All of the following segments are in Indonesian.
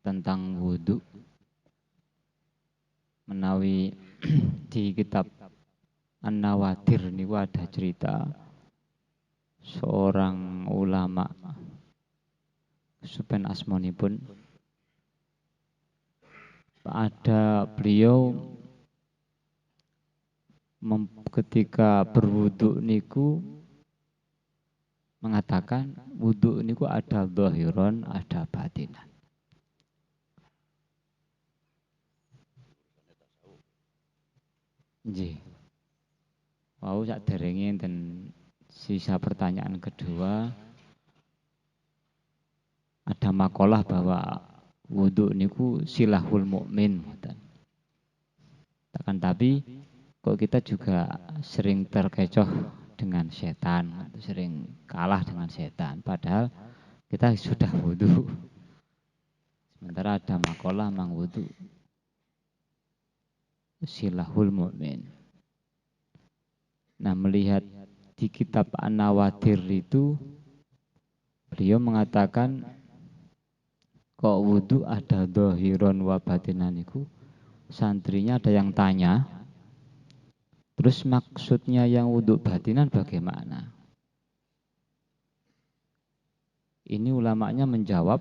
tentang wudu. Menawi di kitab An-Nawadir niku ada cerita seorang ulama supen asmonipun, ada beliau ketika berwudu niku mengatakan wudu niku ada zahiron, ada batinan. Nggih. Wau saderenge enten sisa pertanyaan kedua. Ada makalah bahwa wudu niku silahul mukmin. Tapi kok kita juga sering terkecoh dengan setan, sering kalah dengan setan. Padahal kita sudah wudu. Sementara ada makalah mang wudu silahul mukmin. Nah, melihat di kitab An-Nawadir itu beliau mengatakan kok wudu ada dhahiron wa batinan itu, santrinya ada yang tanya, terus maksudnya yang wudu batinan bagaimana? Ini ulamanya menjawab,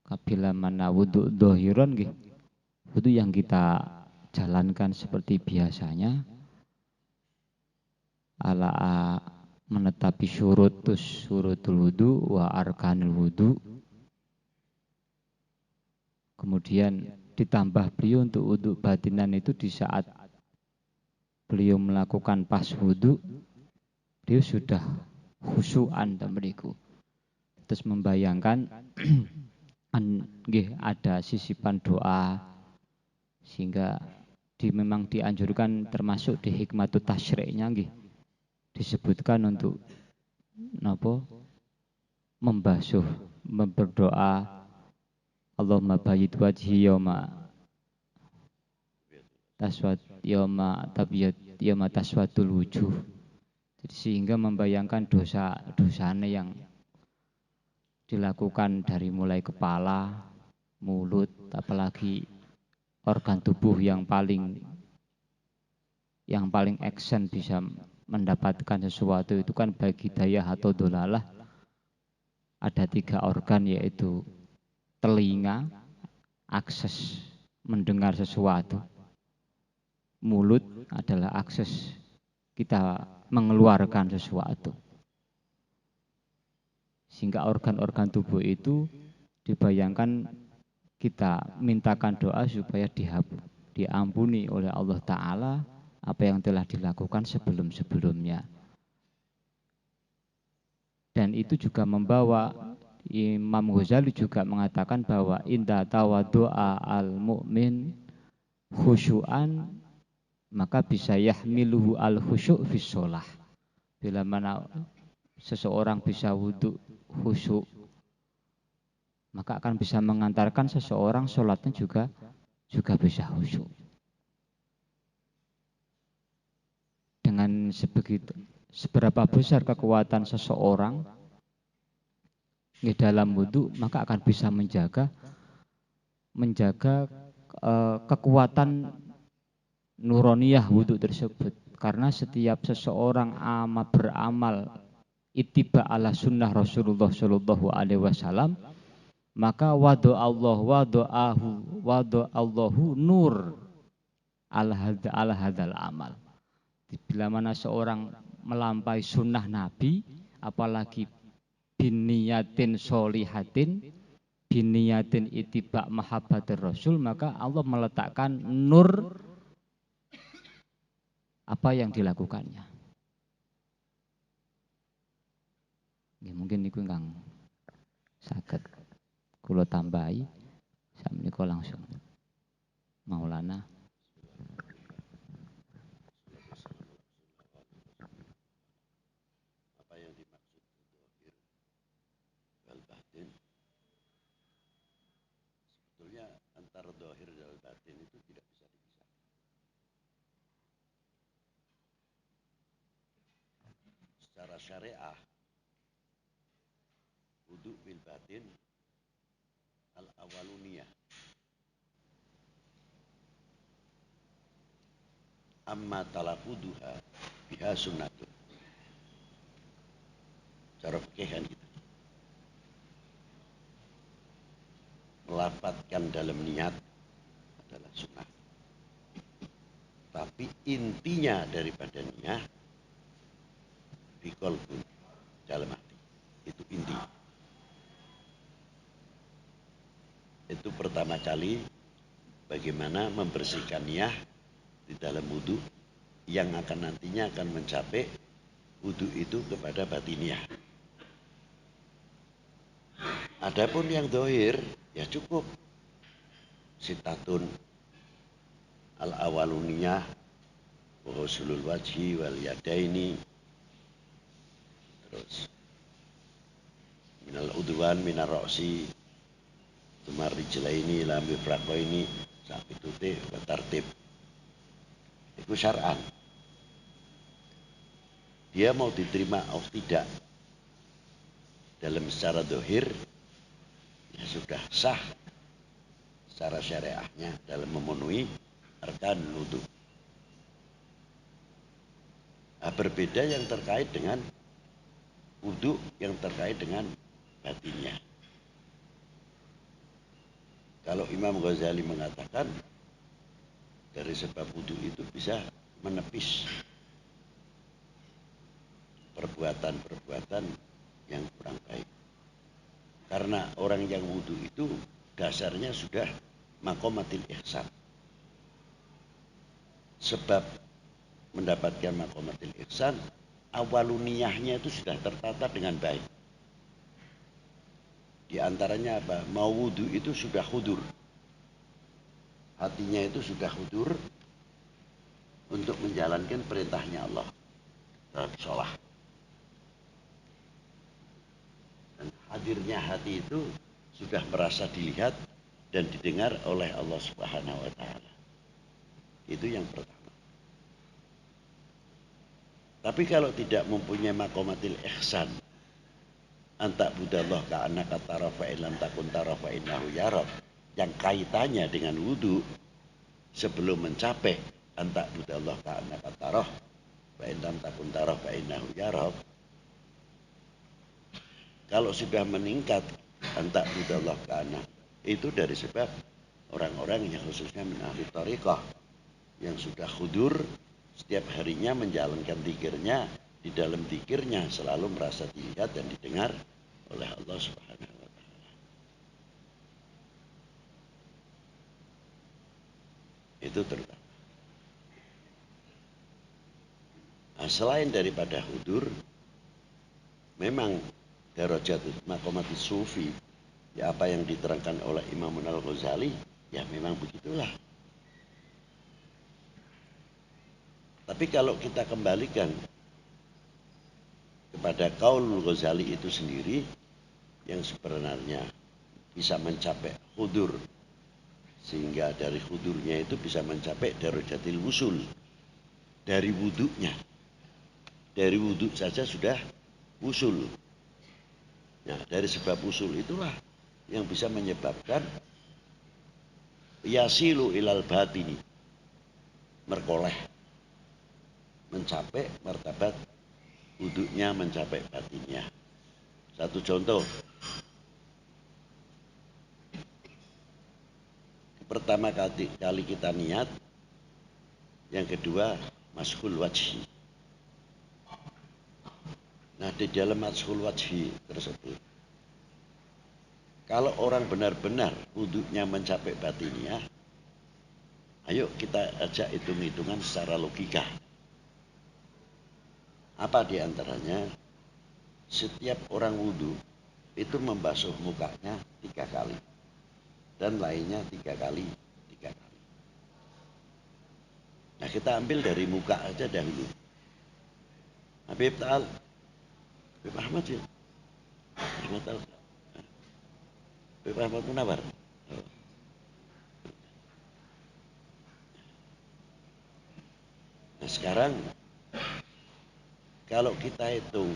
kabila mana wudu dhahiron nggih, wudu yang kita jalankan seperti biasanya, ala menetapi syurutul wudu wa arkanul wudu. Kemudian ditambah beliau untuk wudu batinan itu di saat beliau melakukan pas wudu, beliau sudah khusyuan temeriku. Terus membayangkan ada sisipan doa, sehingga memang dianjurkan termasuk di hikmatut tasyri'nya nggih disebutkan untuk membasuh, berdoa Allahumma bayyid wajhi yawma taswad yawma tabyad yawma taswadul wujuh. Jadi sehingga membayangkan dosa-dosanya yang dilakukan dari mulai kepala, mulut, apalagi organ tubuh yang paling action bisa mendapatkan sesuatu itu kan baik hidayah atau dolalah. Ada 3 organ, yaitu telinga, akses mendengar sesuatu. Mulut adalah akses kita mengeluarkan sesuatu. Sehingga organ-organ tubuh itu dibayangkan kita mintakan doa supaya diampuni oleh Allah Ta'ala apa yang telah dilakukan sebelum-sebelumnya. Dan itu juga membawa, Imam Ghazali juga mengatakan bahwa inda tawaddu'a al-mu'min khusyu'an, maka bisa yahmiluhu al-khusyuk fis sholah. Bila mana seseorang bisa wudu khusyuk, maka akan bisa mengantarkan seseorang sholatnya juga bisa khusyuk. Dengan seberapa besar kekuatan seseorang di dalam wudu, maka akan bisa menjaga kekuatan nuroniyah wudu tersebut. Karena setiap seseorang beramal ittiba ala sunnah Rasulullah Shallallahu Alaihi Wasallam, maka wado'allahu nur al hadal amal. Bila mana seorang melampaui sunnah Nabi, apalagi biniyatin solihatin, biniyatin ittiba mahabbatir Rasul, maka Allah meletakkan nur apa yang dilakukannya. Ya, mungkin niku ingkang saged kula tambahi sakmenika langsung. Maulana. Apa yang dimaksud zahir wal batin? Sebetulnya antara zahir dan batin itu tidak bisa dipisahkan. Secara syariah wudu bil batin al-awaluniyah. Amma talafuduha biha sunnatun. Cara fikih kan gitu. Melafadzkan dalam niat adalah sunnah. Tapi intinya daripada niat di qalbun, dalam hati. Itu inti. Itu pertama kali bagaimana membersihkan niat di dalam wudu yang akan nantinya akan mencapai wudu itu kepada batiniah. Adapun yang dohir ya cukup sitatun al-awaluniyah wa husulul wajhi wal yadaini, terus minal udwan minar roksi tumar rijlaini ila mifraqaini sampai tutik wa tartib. Itu syar'an. Dia mau diterima atau tidak dalam secara dohir ya sudah sah secara syariahnya dalam memenuhi arkan wudu. Nah, berbeda yang terkait dengan wudu yang terkait dengan batinnya. Kalau Imam Ghazali mengatakan dari sebab wudu itu bisa menepis perbuatan-perbuatan yang kurang baik. Karena orang yang wudu itu dasarnya sudah maqamatil ihsan. Sebab mendapatkan maqamatil ihsan, awaluniyahnya itu sudah tertata dengan baik. Di antaranya apa? Mau wudu itu sudah khudur. Hatinya itu sudah khudur untuk menjalankan perintahnya Allah dalam sholat. Dan hadirnya hati itu sudah merasa dilihat dan didengar oleh Allah Subhanahu wa Ta'ala. Itu yang pertama. Tapi kalau tidak mempunyai maqamatil ihsan, anta budallah ka'annaka tara fa in lam takun tara fa innahu yarab, yang kaitannya dengan wudu sebelum mencapai anta budallah ka'annaka tara fa in lam takun tara fa innahu yarab. Kalau sudah meningkat anta budallah ka'anna, itu dari sebab orang-orang yang khususnya min ahli thariqah yang sudah khudur setiap harinya menjalankan zikirnya, di dalam zikirnya selalu merasa dilihat dan didengar oleh Allah Subhanahu wa Ta'ala. Itu terutama. Nah, selain daripada hudur, memang darajat maqamatis sufi, ya apa yang diterangkan oleh Imam Al-Ghazali, ya memang begitulah. Tapi kalau kita kembalikan kepada qaul Ghazali itu sendiri, yang sebenarnya bisa mencapai hudur, sehingga dari hudurnya itu bisa mencapai darajatil wusul, dari wuduknya. Dari wuduk saja sudah wusul. Nah, dari sebab wusul itulah yang bisa menyebabkan yasilu ilal batini, merkoleh, mencapai martabat wuduknya, mencapai batinnya. Satu contoh, pertama kali kita niat, yang kedua mashul wajhi. Nah, di dalam mashul wajhi tersebut, kalau orang benar-benar wuduknya mencapai batinnya, ayo kita ajak hitung-hitungan secara logika. Apa diantaranya? Setiap orang wudhu itu membasuh mukanya 3 kali dan lainnya 3 kali. Nah, kita ambil dari muka aja dahulu. Habib Ta'al, Habib Ahmad ya, Ahmad Ta'al, Habib Ahmad Munawar. Nah, sekarang kalau kita hitung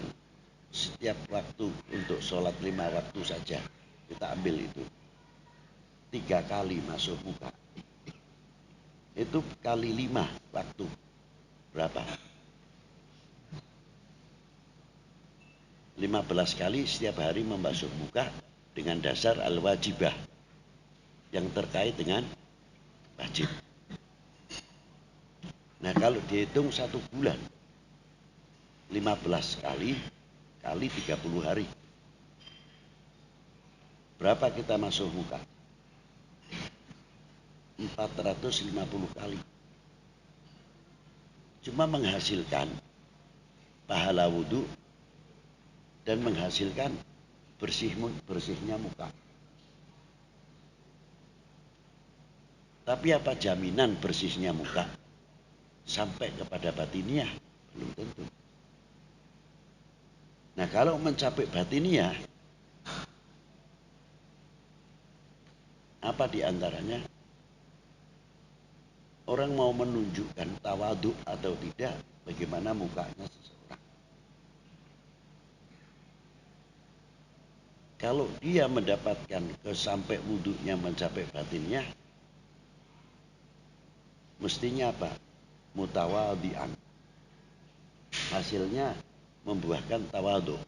setiap waktu untuk sholat 5 waktu saja, kita ambil itu. 3 kali masuk muka, itu kali 5 waktu berapa? 15 kali setiap hari membasuh muka dengan dasar al-wajibah yang terkait dengan wajib. Nah kalau dihitung 1 bulan 15 kali kali 30 hari, berapa kita masuk muka? 450 kali. Cuma menghasilkan pahala wudhu dan menghasilkan bersihnya muka. Tapi apa jaminan bersihnya muka sampai kepada batiniah? Belum tentu. Nah kalau mencapai batiniah, apa diantaranya? Orang mau menunjukkan tawaduk atau tidak, bagaimana mukanya seseorang. Kalau dia mendapatkan sampai wudhunya mencapai batinnya, mestinya apa? Mutawadhi'an. Hasilnya membuahkan tawaduk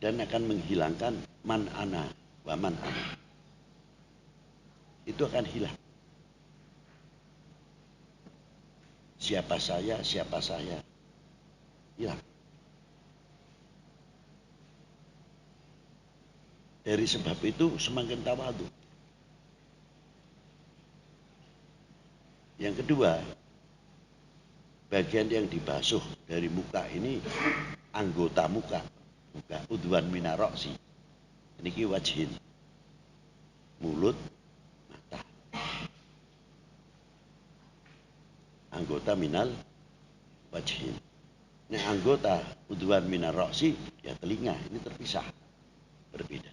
dan akan menghilangkan man ana wa man ana. Itu akan hilang. Siapa saya, hilang. Dari sebab itu semakin tawadhu. Yang kedua, bagian yang dibasuh dari muka ini anggota muka, udwan minaroksi. Ini wajhin, mulut, mata. Anggota minal wajhin. Nah anggota udwan minaroksi ya telinga, ini terpisah, berbeda.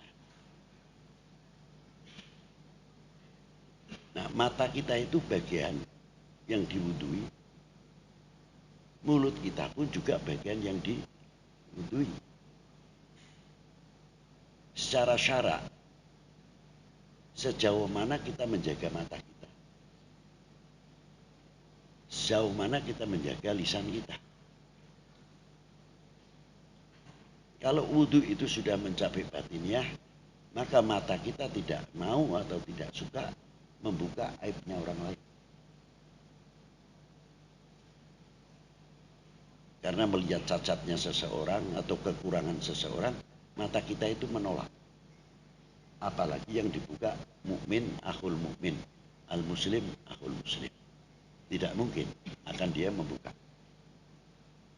Nah mata kita itu bagian yang diwudui, mulut kita pun juga bagian yang diwudui. Secara syara, sejauh mana kita menjaga mata kita, sejauh mana kita menjaga lisan kita. Kalau wudhu itu sudah mencapai batiniah, maka mata kita tidak mau atau tidak suka membuka aibnya orang lain. Karena melihat cacatnya seseorang atau kekurangan seseorang, mata kita itu menolak. Apalagi yang dibuka mukmin akhul mukmin, al muslim akhul muslim. Tidak mungkin akan dia membuka.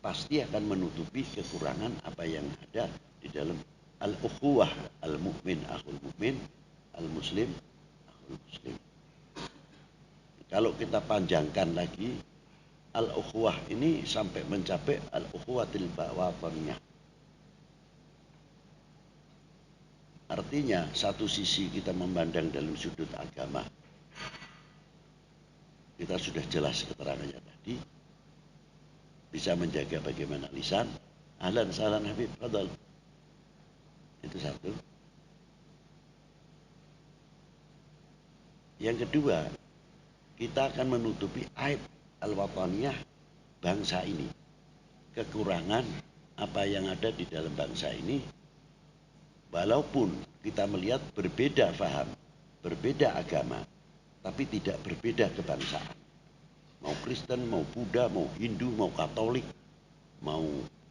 Pasti akan menutupi kekurangan apa yang ada di dalam al-ukhuwah, al-mu'min akhul mu'min, al-muslim akhul muslim. Kalau kita panjangkan lagi, al-ukhuwah ini sampai mencapai al-ukhuwatil bawataniyah. Artinya satu sisi kita memandang dalam sudut agama, kita sudah jelas keterangannya tadi, bisa menjaga bagaimana lisan, ahlan sahlan habib, fadal. Itu satu. Yang kedua, kita akan menutupi aib al-wataniyah bangsa ini. Kekurangan apa yang ada di dalam bangsa ini, walaupun kita melihat berbeda faham, berbeda agama, tapi tidak berbeda kebangsaan. Mau Kristen, mau Buddha, mau Hindu, mau Katolik, mau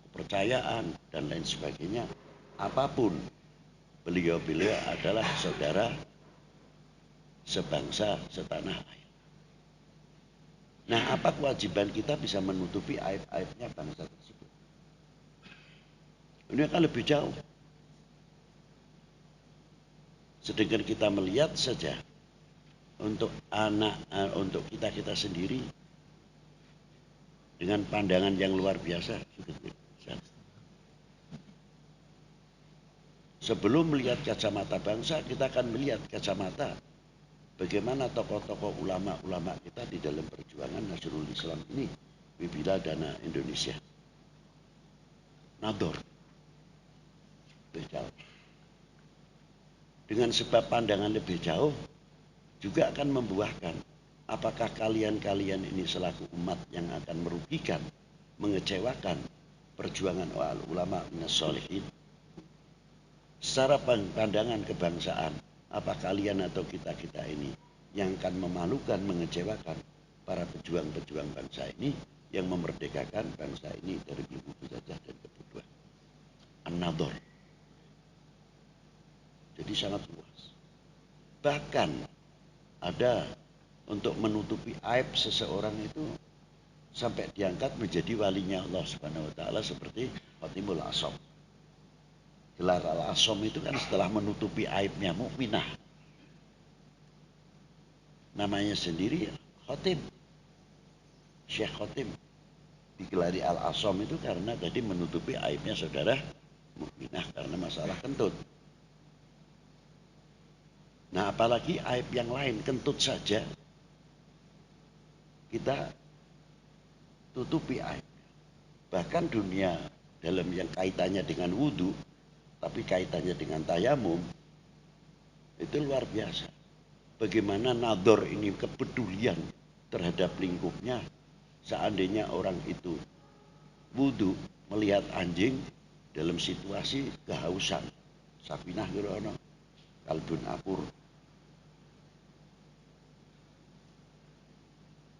kepercayaan dan lain sebagainya, apapun, beliau-beliau adalah saudara sebangsa setanah air. Nah, apa kewajiban kita bisa menutupi aib-aibnya bangsa tersebut? Ini akan lebih jauh. Sedangkan kita melihat saja untuk untuk kita sendiri dengan pandangan yang luar biasa. Sebelum melihat kacamata bangsa, kita akan melihat kacamata bagaimana tokoh-tokoh ulama-ulama kita di dalam perjuangan Nasrul Islam ini, Wibila Dana Indonesia. Nador. Bejal. dengan sebab pandangan lebih jauh juga akan membuahkan. Apakah kalian-kalian ini selaku umat yang akan merugikan, mengecewakan perjuangan ulama minas sholihin? Secara pandangan kebangsaan, apa kalian atau kita-kita ini yang akan memalukan, mengecewakan para pejuang-pejuang bangsa ini yang memerdekakan bangsa ini dari belenggu penjajah dan kebodohan? An-nadhar. Jadi sangat luas. Bahkan ada untuk menutupi aib seseorang itu sampai diangkat menjadi walinya Allah Subhanahu wa taala seperti Fatimul Asom. Gelar Al-Asom itu kan setelah menutupi aibnya mukminah. Namanya sendiri Khotim. Syekh Khotim. Digelari Al-Asom itu karena tadi menutupi aibnya saudara mukminah karena masalah kentut. Nah, apalagi aib yang lain, kentut saja kita tutupi aib. Bahkan dunia dalam yang kaitannya dengan wudhu, tapi kaitannya dengan tayamum, itu luar biasa. Bagaimana nadhar ini kepedulian terhadap lingkupnya. Seandainya orang itu wudhu melihat anjing dalam situasi kehausan, Safinah Girono, Kalbun Akur.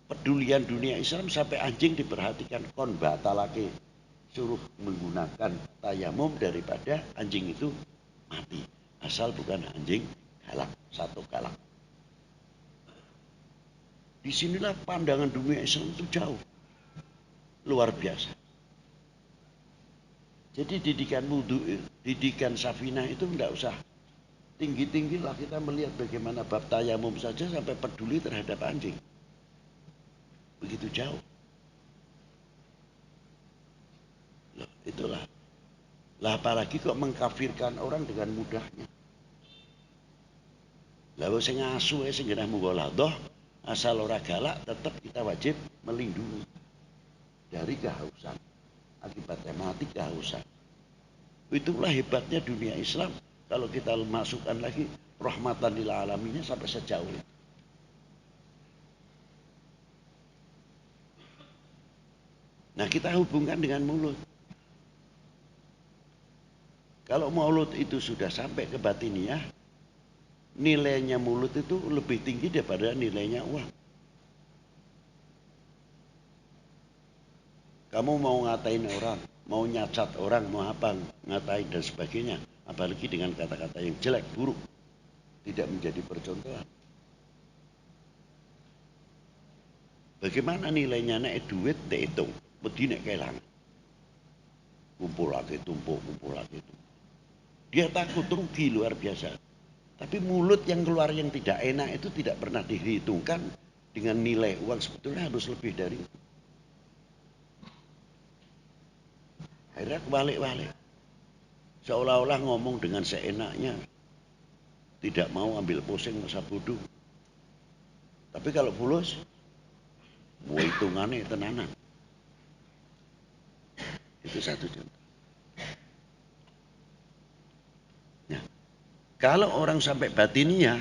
Pedulian dunia Islam sampai anjing diperhatikan, kon batalake, suruh menggunakan tayamum daripada anjing itu mati. Asal bukan anjing galak, satu galak. Disinilah pandangan dunia Islam itu jauh. Luar biasa. Jadi didikan wudhu, didikan Safinah itu tidak usah tinggi-tinggi lah, kita melihat bagaimana bab tayamum saja sampai peduli terhadap anjing. Begitu jauh. Loh, itulah. Lah apalagi kok mengkafirkan orang dengan mudahnya. Lah sing asu sing genah munggo asal ora galak tetap kita wajib melindungi dari kehausan. Akibatnya mati kehausan. Itulah hebatnya dunia Islam. Kalau kita masukkan lagi rahmatan lil alaminnya sampai sejauh itu. Nah, kita hubungkan dengan mulut. Kalau mulut itu sudah sampai ke batiniah, nilainya mulut itu lebih tinggi daripada nilainya uang. Kamu mau ngatain orang, mau nyacat orang, mau apa, ngatain dan sebagainya, apalagi dengan kata-kata yang jelek, buruk, tidak menjadi percontohan. Bagaimana nilainya naik duit dihitung, wedi nek kelangan. Kumpul lagi tumpuk, kumpul lagi tumpuk. Dia takut rugi luar biasa. Tapi mulut yang keluar yang tidak enak itu tidak pernah dihitungkan dengan nilai uang, sebetulnya harus lebih dari itu. Akhirnya kebalik-balik. Seolah-olah ngomong dengan seenaknya. Tidak mau ambil pusing masa bodoh. Tapi kalau fulus, mau hitungannya tenanan. Itu satu contoh. Nah, kalau orang sampai batiniah,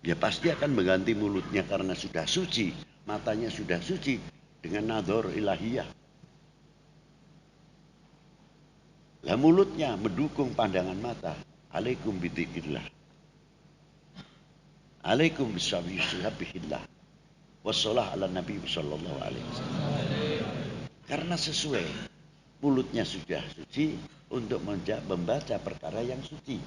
ya pasti akan mengganti mulutnya karena sudah suci, matanya sudah suci dengan nadhar ilahiyah. Lah mulutnya mendukung pandangan mata. Alaikum bidzikrillah. Alaikum bisabihillah. Wassalah ala Nabi sallallahu alaihi wasallam. Karena sesuai mulutnya sudah suci untuk membaca perkara yang suci.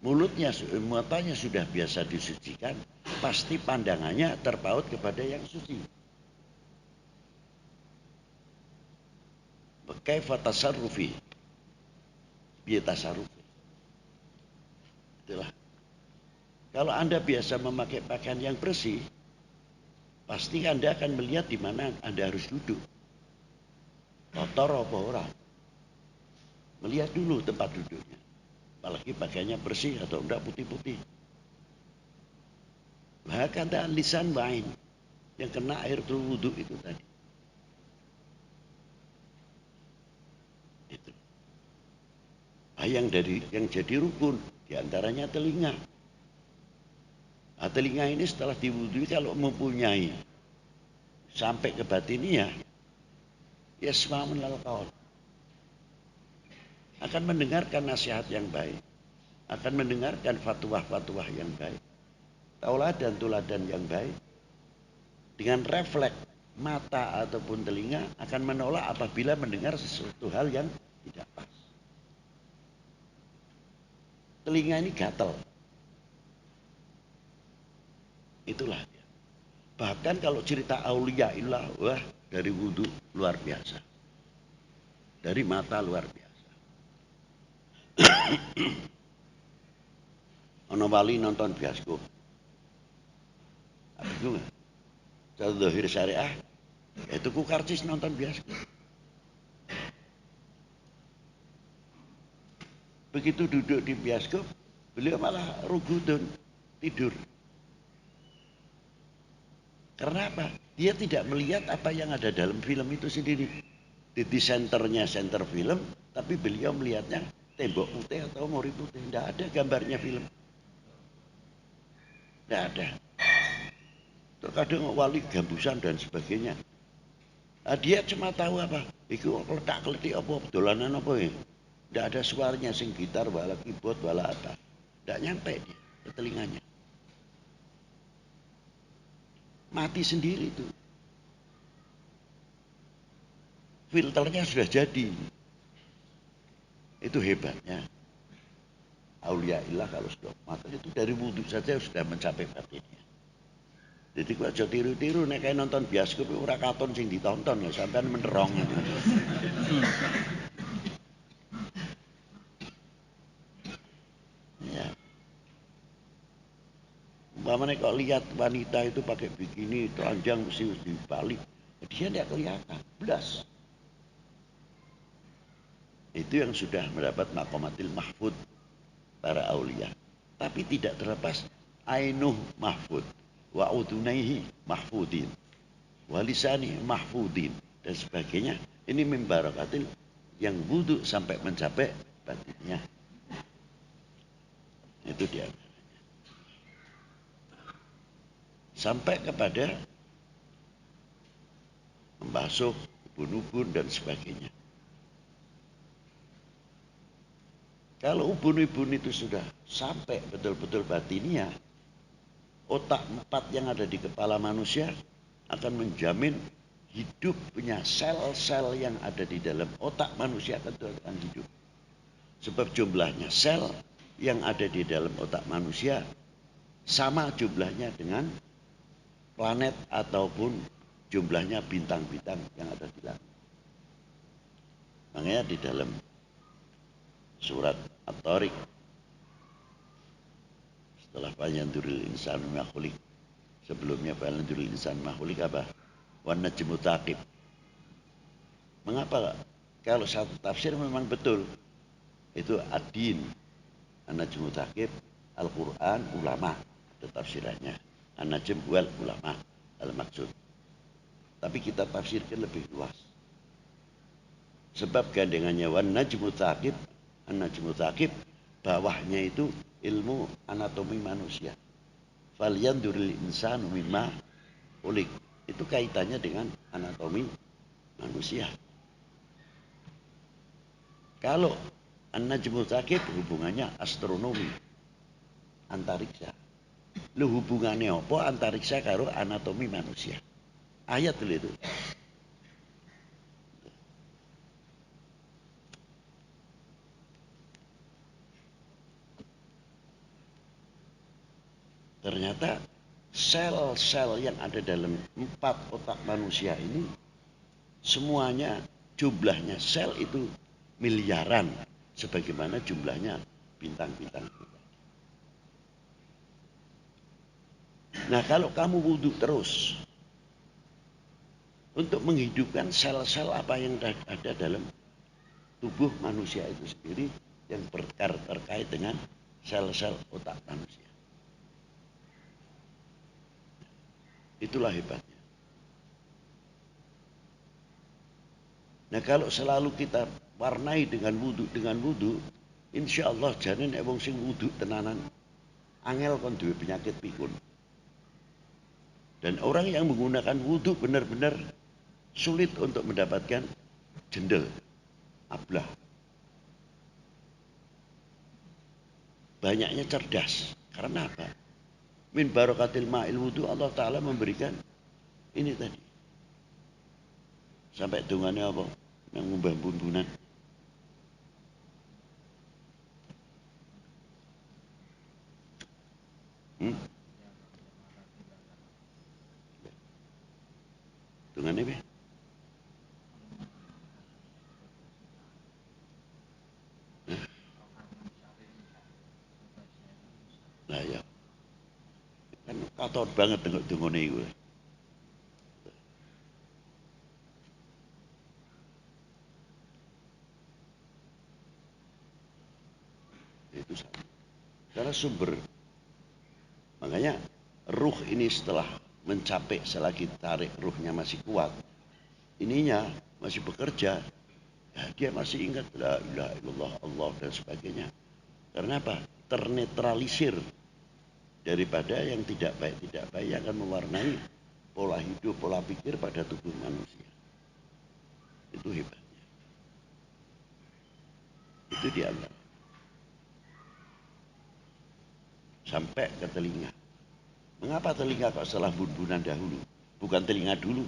Mulutnya, matanya sudah biasa disucikan, pasti pandangannya terpaut kepada yang suci. Kaifa tasarrufi? Biya tasarrufi. Itulah. Kalau Anda biasa memakai pakaian yang bersih, pasti Anda akan melihat di mana Anda harus duduk. Kotor apa orang? Melihat dulu tempat duduknya. Apalagi pakaiannya bersih atau enggak putih-putih. Bahkan lisan wain yang kena air wudhu itu tadi. Itu. Yang jadi rukun Di antaranya telinga. Nah, telinga ini setelah diwudui kalau mempunyai sampai ke batiniah, yasma'un lal qaul, akan mendengarkan nasihat yang baik, akan mendengarkan fatwa-fatwa yang baik, tauladan-tuladan yang baik. Dengan refleks mata ataupun telinga akan menolak apabila mendengar sesuatu hal yang tidak pas. Telinga ini gatal. Itulah dia. Bahkan kalau cerita aulia illah, wah, dari wudhu luar biasa. Dari mata luar biasa. Ono wali nonton bioskop. Apa itu nggak? Satu dohir syariah, itu ku karcis nonton bioskop. Begitu duduk di bioskop, beliau malah rugudun, tidur. Karena apa? Dia tidak melihat apa yang ada dalam film itu sendiri. Di senternya center film, tapi beliau melihatnya tembok putih atau mori putih. Tidak ada gambarnya film. Tidak ada. Terkadang wali gambusan dan sebagainya. Nah, dia cuma tahu apa? Itu letak keletik apa, dolanan apa ya? Tidak ada suaranya, sing gitar, wala keyboard, wala apa. Tidak nyampe dia ke telinganya. Mati sendiri itu. Filternya sudah jadi. Itu hebatnya. Aulia illah kalau sudah mati itu dari wudhu saja sudah mencapai batinnya. Jadi kok aja tiru-tiru nek kayak nonton bioskop ora katon sing ditonton ya sampean menerong. Ya. Umpamanya kok lihat wanita itu pakai bikini telanjang mesti dibalik, dia tidak kelihatan, belas. Itu yang sudah mendapat maqamatil mahfud para aulia. Tapi tidak terlepas ainuh mahfud, wa udunaihi mahfudin, wa lisani mahfudin dan sebagainya. Ini membarakatil yang wudhu sampai mencapai batinnya. Itu dia. Sampai kepada membasuh ubun-ubun dan sebagainya. Kalau ubun-ubun itu sudah sampai betul-betul batiniah, otak 4 yang ada di kepala manusia akan menjamin hidup punya sel-sel yang ada di dalam otak manusia akan hidup. Sebab jumlahnya sel yang ada di dalam otak manusia sama jumlahnya dengan planet ataupun jumlahnya bintang-bintang yang ada di langit. Makanya di dalam surat At-Tariq setelah Falyanduril insan mimma khuliq, sebelumnya Falyanduril insan mimma khuliq apa? Wan najmu taqib. Mengapa? Kalau satu tafsir memang betul. Itu ad-din, an-najmu taqib, Al-Quran, ulama. Itu tafsirannya. An-najm wal ulama, al-maksud. Tapi kita tafsirkan lebih luas. Sebab gandengannya wan najmu taqib, an-najmu taqib, bawahnya itu ilmu anatomi manusia. Falyanduril insanu mimma khuliq. Itu kaitannya dengan anatomi manusia. Kalau an-najmu taqib hubungannya astronomi, antariksa. Lu hubungannya apa antariksa karo anatomi manusia? Ayat dulu itu. Ternyata sel-sel yang ada dalam 4 otak manusia ini semuanya jumlahnya sel itu miliaran sebagaimana jumlahnya bintang-bintang. Nah, kalau kamu wudhu terus untuk menghidupkan sel-sel apa yang ada dalam tubuh manusia itu sendiri yang terkait dengan sel-sel otak manusia. Itulah hebatnya. Nah, kalau selalu kita warnai dengan wudhu, Insyaallah jane nek wong sing wudu tenanan angel kon duwe penyakit pikun. Dan orang yang menggunakan wudu benar-benar sulit untuk mendapatkan jendel, ablah. Banyaknya cerdas. Karena apa? Min barokatil ma'il wudu Allah Ta'ala memberikan ini tadi. Sampai dungannya apa? Yang ngubah bumbunan. Dungannya apa? Lah ya. Kan katon banget tengok dungane iku. Itu sama. Karena sumber. Makanya ruh ini setelah mencapai selagi tarik ruhnya masih kuat, ininya masih bekerja, ya dia masih ingat la ilaha illallah Allah dan sebagainya. Karena apa? Ternetralisir daripada yang tidak baik yang akan mewarnai pola hidup, pola pikir pada tubuh manusia. Itu hebatnya. Itu diantara. Sampai ke telinga. Mengapa telinga kok setelah bun-bunan dahulu? Bukan telinga dulu.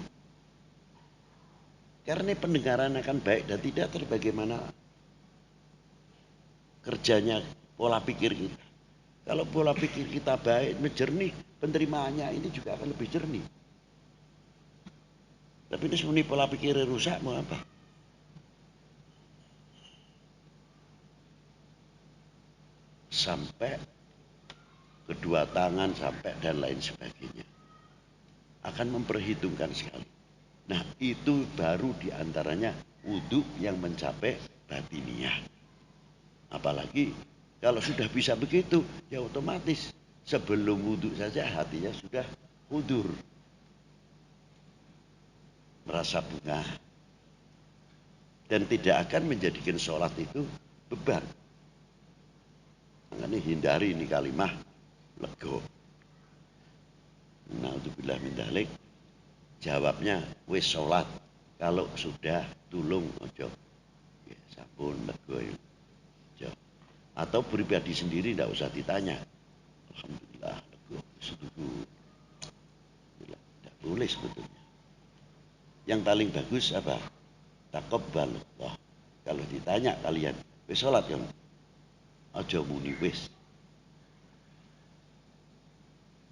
Karena pendengaran akan baik dan tidak terbagaimana kerjanya pola pikir kita. Kalau pola pikir kita baik, jernih, penerimaannya ini juga akan lebih jernih. Tapi ini sebenarnya pola pikirnya rusak, mau apa? Sampai kedua tangan, sampai dan lain sebagainya. Akan memperhitungkan sekali. Nah itu baru diantaranya wudhu yang mencapai batiniah. Apalagi kalau sudah bisa begitu, ya otomatis sebelum wudhu saja hatinya sudah hudur. Merasa bunga. Dan tidak akan menjadikan sholat itu beban. Makanya hindari ini kalimah lego. Na'udzubillah min dzalik. Jawabnya wis sholat. Kalau sudah tulung ojo. Ya, sampun lego ya. Atau pribadi sendiri tidak usah ditanya. Alhamdulillah lego setuju. Tidak boleh sebetulnya. Yang paling bagus apa? Taqabbal Allah. Kalau ditanya kalian, wis sholat kan? Aja muni wis.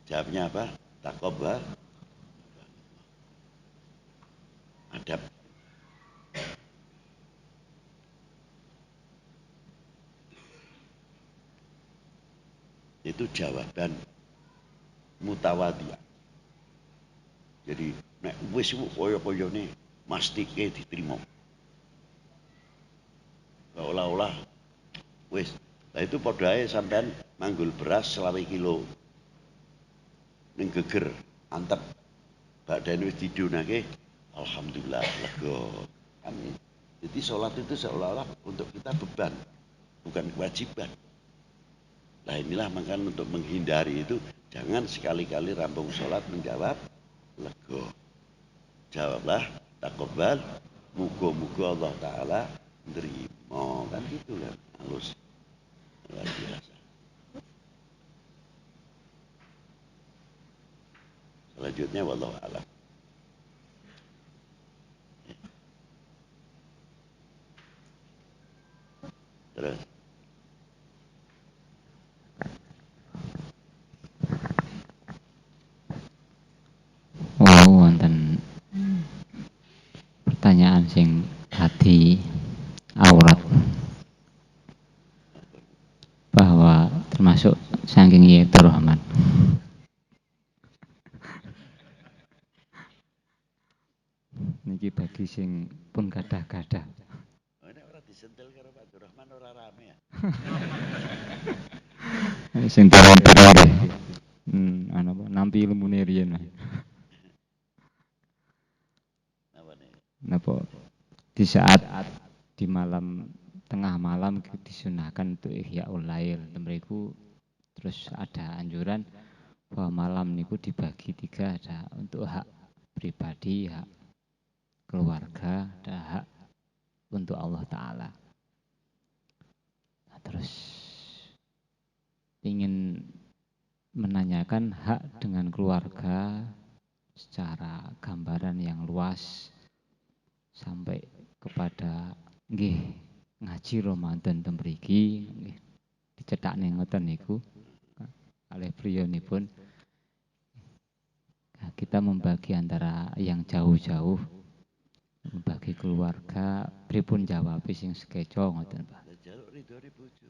Jawabnya apa? Taqabbal. Adab. Itu jawaban mutawadiyah. Jadi nek wis koyo-koyone mastike diterima. Olah-olah wis. Lah itu padha ae sampean manggul beras 20 kilo. Ning geger antep badane wis didunake alhamdulillah lega. Amin. Jadi sholat itu seolah-olah untuk kita beban, bukan kewajiban. Nah inilah makanya untuk menghindari itu jangan sekali-kali rampung sholat menjawab lego. Jawablah takobal, mugo-mugo Allah Ta'ala nerima. Kan gitu kan, halus. Luar biasa. Selanjutnya wallahu a'lam. Terus wonten pertanyaan sing tadi aurat bahwa termasuk saking yaitu rahman. Niki bagi sing pun gadah-gadah. ini orang disentil karo Pak Durrahman orang rame ya. Sing terang-terang deh. Nampi ilmune riyen. Apa nih? Napa di saat di malam tengah malam disunahkan untuk ihyaul lail. Mriku terus ada anjuran bahwa malam niku dibagi 3, ada untuk hak pribadi, hak keluarga, ada hak untuk Allah Ta'ala. Nah, terus ingin menanyakan hak dengan keluarga secara gambaran yang luas sampai kepada nggih ngaji Ramadan tembriki nggih dicethakne ngoten niku kalih priyonipun. Nah, kita membagi antara yang jauh-jauh, membagi keluarga, pripun jawab sing sekeco ngoten Pak. Jaluk ridhone bojo.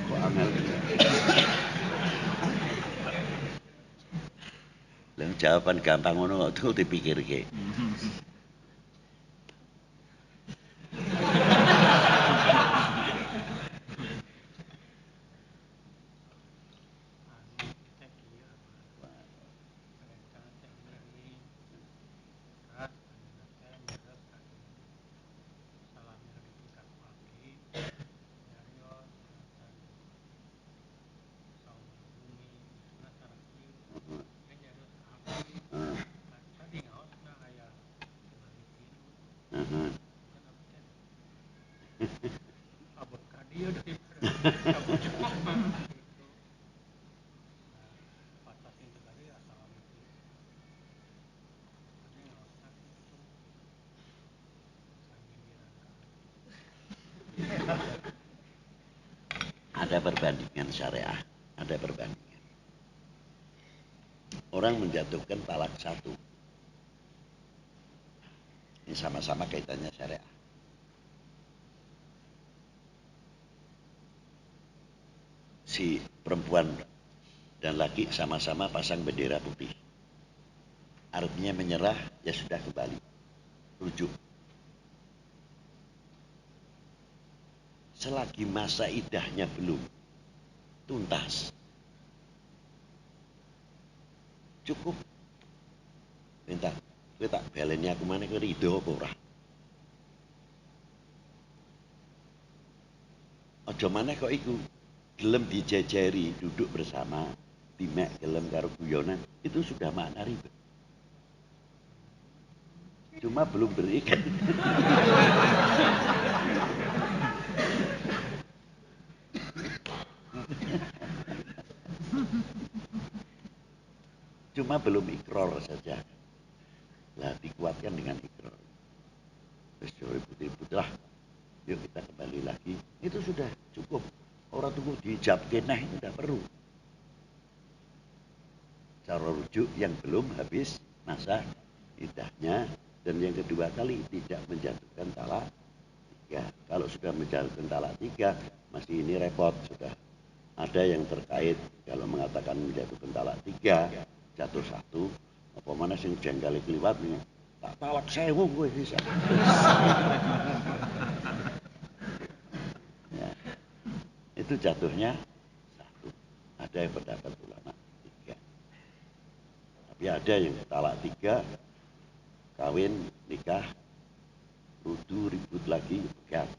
Kok angel. Lah jawaban gampang ngono kok tuh dipikirke. Ada perbandingan syariah, ada perbandingan. Orang menjatuhkan talak 1. Ini sama-sama kaitannya syariah. Si perempuan dan laki sama-sama pasang bendera putih. Artinya menyerah, ya sudah kembali. Rujuk. Selagi masa idahnya belum tuntas, cukup. Minta, kowe tak baleni aku maneh kowe rido apa ora? Aja maneh kok iku gelem dijejeri duduk bersama, dimek gelem karo guyonan, itu sudah makna riba. Cuma belum berikan. Cuma belum ikrar saja. Lah dikuatkan dengan ikrar. Terus ribut-ribut lah. Yuk kita kembali lagi. Itu sudah cukup. Orang tunggu dijab kenah itu tidak perlu. Cara rujuk yang belum habis masa idahnya. Dan yang kedua kali tidak menjatuhkan talak 3. Kalau sudah menjatuhkan talak 3, masih ini repot sudah. Ada yang terkait kalau mengatakan menjatuhkan talak 3, jatuh 1, apa mana sing jengkali keliwat nih, tak talak 1000 gue bisa. Ya, itu jatuhnya 1. Ada yang pendapat ulama 3. Tapi ada yang talak 3, kawin, nikah, rudu, ribut lagi, pegat,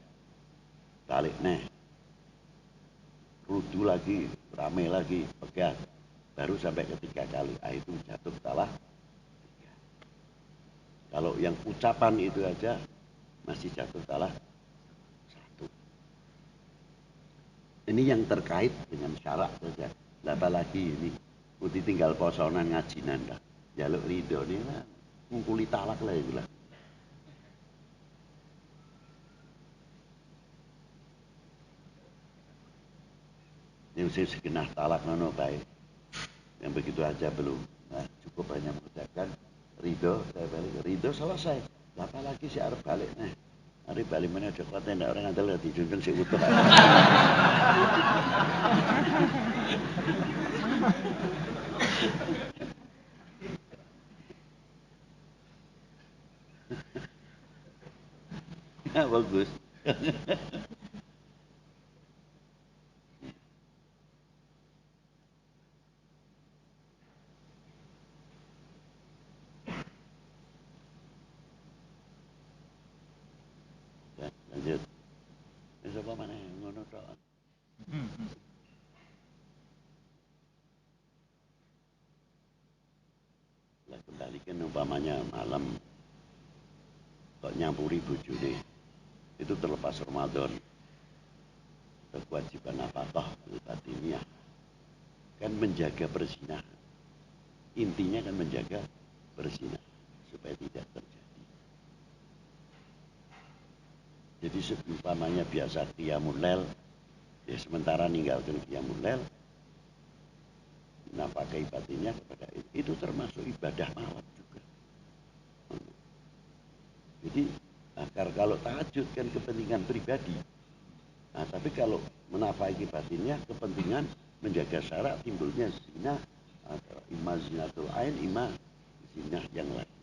balik neh, rudu lagi, rame lagi, pegat, baru sampai ketiga kali. Itu jatuh talak 3. Kalau yang ucapan itu aja masih jatuh talak 1. Ini yang terkait dengan syarak saja. Apalagi ini putih tinggal posonan ngajinan lah. Jaluk ridho nih lah, ngungkuli talak lah itu lah. Yang segenah talak nono baik. Yang begitu aja belum. Nah, cukup hanya mengucapkan ridho, saya balik ridho selesai. Apalagi si arep balik nih. Arep balik mana ada kota ndak orang ada di junjung si utuh. Ya bagus. mana ngono tok. Lah kembalikan umpamanya malam kok nyampuri bojone itu terlepas Ramadan. Kewajiban apakah batiniah kan menjaga berzina. Intinya kan menjaga berzina supaya tidak terjadi. Jadi seumpamanya biasa qiyamul lail, ya sementara ninggalkan qiyamul lail, nah pakai batinnya kepada itu termasuk ibadah malam juga. Jadi agar kalau tahajud kan kepentingan pribadi. Nah tapi kalau menafkahi batinnya kepentingan menjaga syarat timbulnya zina atau imma zinatul ain imma zina yang lain.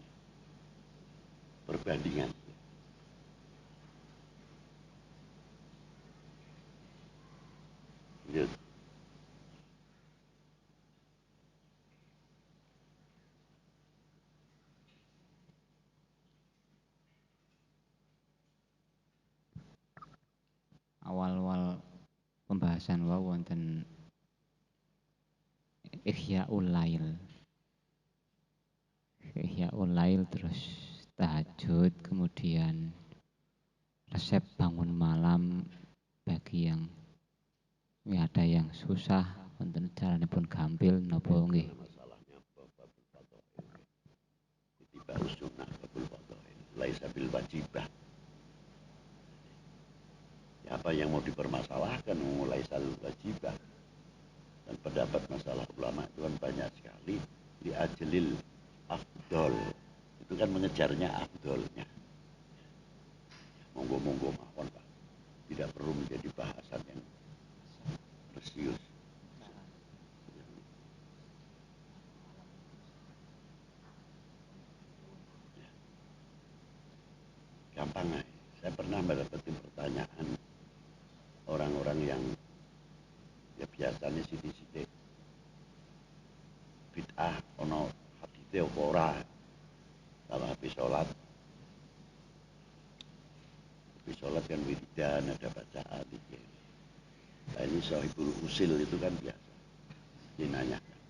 Perbandingan. Lanjut. Awal-awal pembahasan wonten Ihya'ul Lail. Ihya'ul Lail terus tahajud, kemudian resep bangun malam bagi yang ya ada yang susah, wonten carane pun gampil napa nggih. Masalahnya babul fadhail. Tiba sunnah babul fadhail. Laisa bil wajibah. Ya, apa yang mau dipermasalahkan mulai salul wajibah. Dan pendapat masalah ulama itu kan banyak sekali di ajlil afdol. Itu kan mengejarnya afdolnya. Monggo-monggo mawon Pak. Tidak perlu menjadi bahasan yang serius. Gampang aja. Saya pernah mendapati pertanyaan orang-orang yang ya biasanya sidik-sidik bid'ah ono hadite apa ora. Kalau habis sholat kan wiridan ada bacaan gitu. Nah, ini sahibul usil itu kan biasa dinanyakan.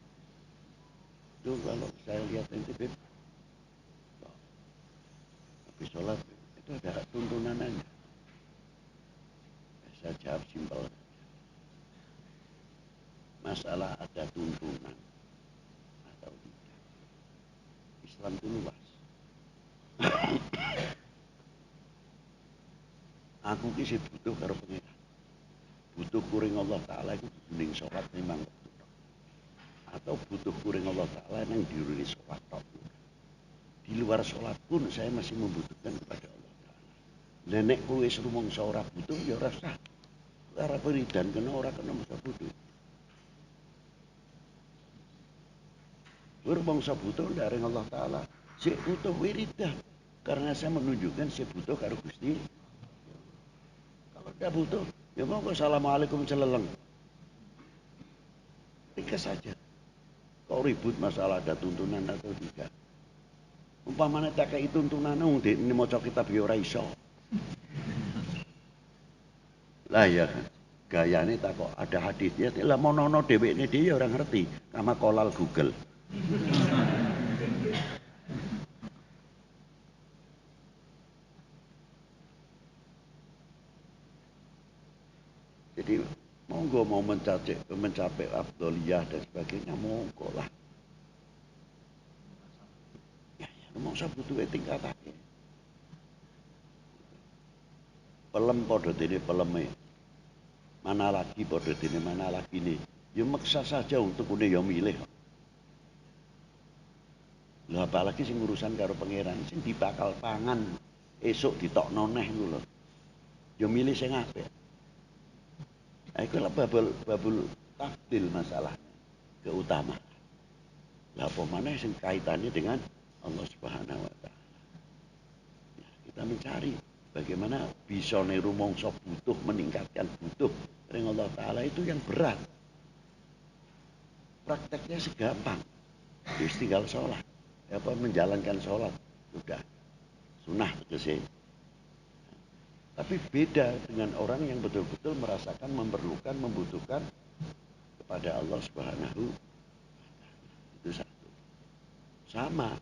Itu kalau saya lihat NTB habis sholat itu ada tuntunannya. Saya jawab simpel. Masalah ada tuntunan atau tidak. Islam itu luas. Aku ki butuh karo pengiran. Butuh kuring Allah Ta'ala itu ning sholat memang betul. Atau butuh kuring Allah Ta'ala yang diuruni sholat tok. Di luar sholat pun saya masih membutuhkan kepada Allah Ta'ala. Nenek kowe wis rumangsa ora butuh ya ora sah. Ora wiridan kena ora kena masa butuh. Rumangsa butuh dari Allah Ta'ala. Sik butuh wiridan. Karena saya menunjukkan saya butuh karo Gusti. Kalau tidak butuh, ya mau assalamualaikum celeleng. Ringkas saja. Kau ribut masalah ada tuntunan atau tidak. Umpamanya tak kayak tuntunan, ini mau kitab ya ora iso. Lah ya, gaya ini tak kok ada hadisnya. Lah mau nono dewe ini dia orang ngerti. Kama kolal Google. Jadi monggo mau mencapai afdoliyah dan sebagainya monggo lah. Ya, mau saya butuh tingkatake. Pelem podo dene peleme. Mana lagi podo dene mana lagi nih. Ya maksa saja untuk une ya milih. Lah apalagi sing urusan karo pangeran sing dibakal pangan esuk ditokno neh iku lho. Ya milih sing apik. Nah, itu lah babul takdil masalah keutamaan. Lah apa maneh sing kaitannya dengan Allah Subhanahu wa taala. Ya, kita mencari bagaimana bisa rumangsa butuh meningkatkan butuh ring Allah taala itu yang berat. Prakteknya segampang. Just tinggal sholat. Apa menjalankan sholat sudah sunnah tegese. Tapi beda dengan orang yang betul-betul merasakan, memerlukan, membutuhkan kepada Allah Subhanahu. Itu satu. Sama,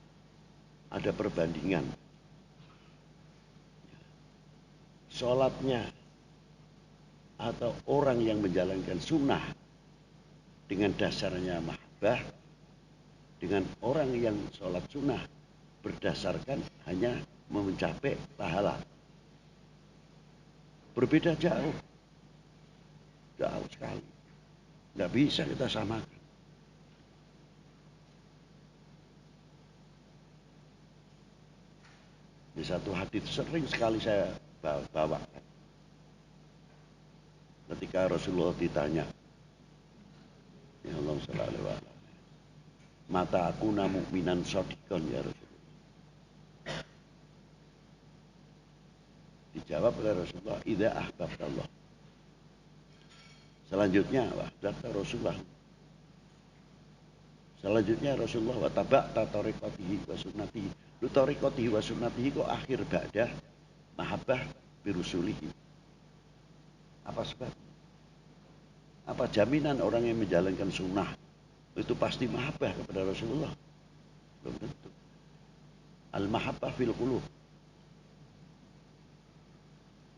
ada perbandingan. Sholatnya atau orang yang menjalankan sunnah dengan dasarnya mahabbah, dengan orang yang sholat sunnah berdasarkan hanya mencapai pahala. Berbeda jauh. Jauh sekali. Nggak bisa kita samakan. Di satu hadits sering sekali saya bawakan. Ketika Rasulullah ditanya, ya Allah sallallahu alaihi wasallam, mata aku mu'minan shadiqan ya Rasulullah. Dijawab oleh Rasulullah, idza ahbabtallah. Selanjutnya, Rasulullah. Selanjutnya Rasulullah wa taba'ta tariqatihi wa sunnatihi. Lu tariqatihi wa sunnatihi kok akhir ba'dah mahabbah birusulihi. Apa sebab? Apa jaminan orang yang menjalankan sunnah itu pasti mahabbah kepada Rasulullah? Belum tentu. Al-mahabbah fil qulub.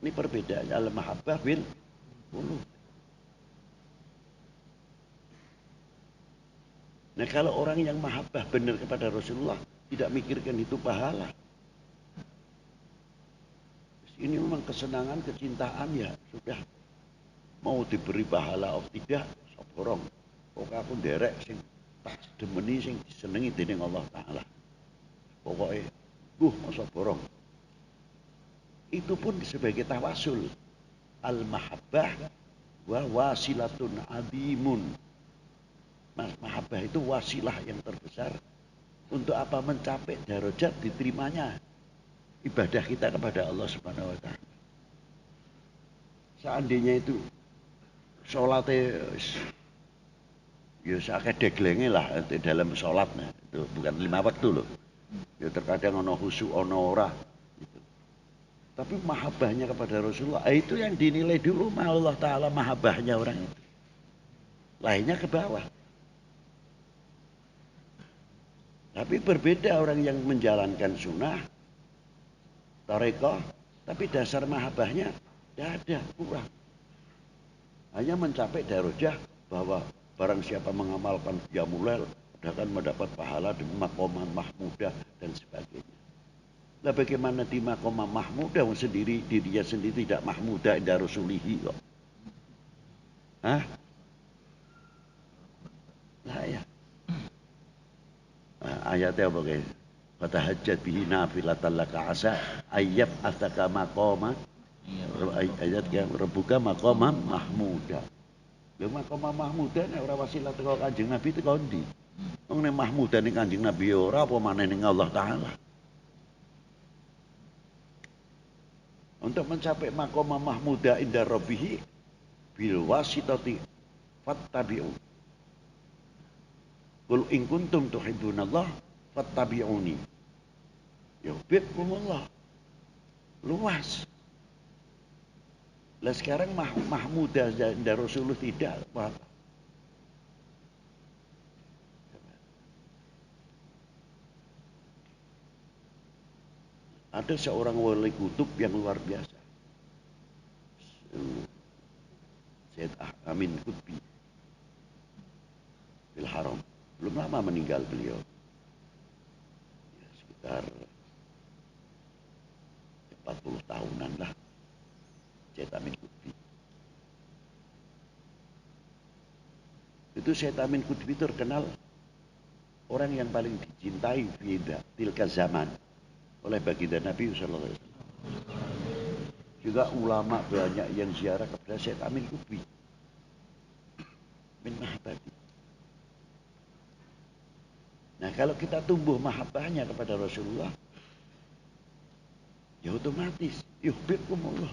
Ini perbedaannya, al-mahabbah fil qulub. Nah, kalau orang yang mahabbah benar kepada Rasulullah tidak mikirkan itu pahala. Ini memang kesenangan, kecintaan ya sudah. Mau diberi pahala atau tidak, soborong. Pokoknya aku derek sing tak demeni sing disenengi dening Allah Ta'ala. Pokoknya, masa borong. Itu pun sebagai tawasul. Al-mahabbah wa wasilatun adimun. Mahabbah itu wasilah yang terbesar untuk apa? Mencapai darajat diterimanya ibadah kita kepada Allah Subhanahu wa Ta'ala. Seandainya itu sholatnya ya sakit deglenge lah dalam sholatnya, itu bukan 5 waktu loh. Ya terkadang ono khusyuk ono ora gitu. Tapi mahabbahnya kepada Rasulullah itu yang dinilai dulu Allah Ta'ala, mahabbahnya orang itu. Lainnya ke bawah. Tapi berbeda orang yang menjalankan sunnah, tarekat, tapi dasar mahabbahnya tidak ada, kurang. Hanya mencapai darajah bahwa barang siapa mengamalkan qiyamul akan mendapat pahala di maqamah mahmudah dan sebagainya. Nah, bagaimana di maqamah mahmudah sendiri dirinya sendiri tidak mahmudah inda rasulihi kok? Hah? Nah ya. Ayatnya apa guys? Fatahajjat bihi nafilatan laka asa ayyab ataka maqama. Ayat yang rebuka maqama mahmuda. Lha maqama mahmuda nek ora wasilah teko Kanjeng Nabi teko ndi? Wong nek mahmuda ning Kanjeng Nabi ora apa maneh ning Allah Taala. Untuk mencapai maqama mahmuda inda rabbih bil wasitati fattabi'u. Qul in kuntum tuhibbunallah fattabi'uni. Yuhibbukumullah. Luas. Lah sekarang mahmudah dan Rasulullah tidak apa. Ada seorang wali kutub yang luar biasa. Syed Amin Qutbi Bil Haram. Belum lama meninggal beliau. Ya, sekitar 40 tahunan lah. Syed Amin Qutbi. Itu Syed Amin Qutbi terkenal orang yang paling dicintai fi tilka zaman oleh baginda Nabi sallallahu alaihi wasallam. Juga ulama banyak yang ziarah kepada Syed Amin Qutbi. Min mahabbati. Nah, kalau kita tumbuh mahabbahnya kepada Rasulullah, ya otomatis yuhibbukumullah.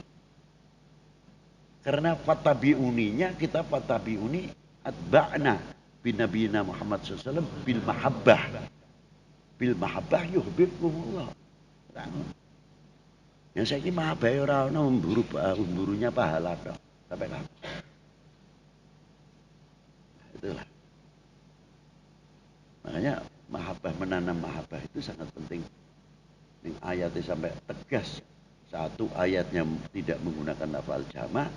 Karena fattabi'uninya kita fattabi'uni atba'na bin nabiyina Muhammad SAW bil mahabbah. Bil mahabbah yuhibbukumullah. Yang saya ini mahabbah ora ono memburunya pahala kok. Sampai kapan? Itulah. Makanya mahabbah, menanam mahabbah itu sangat penting. Ini ayatnya sampai tegas. Satu ayatnya tidak menggunakan lafal jamak.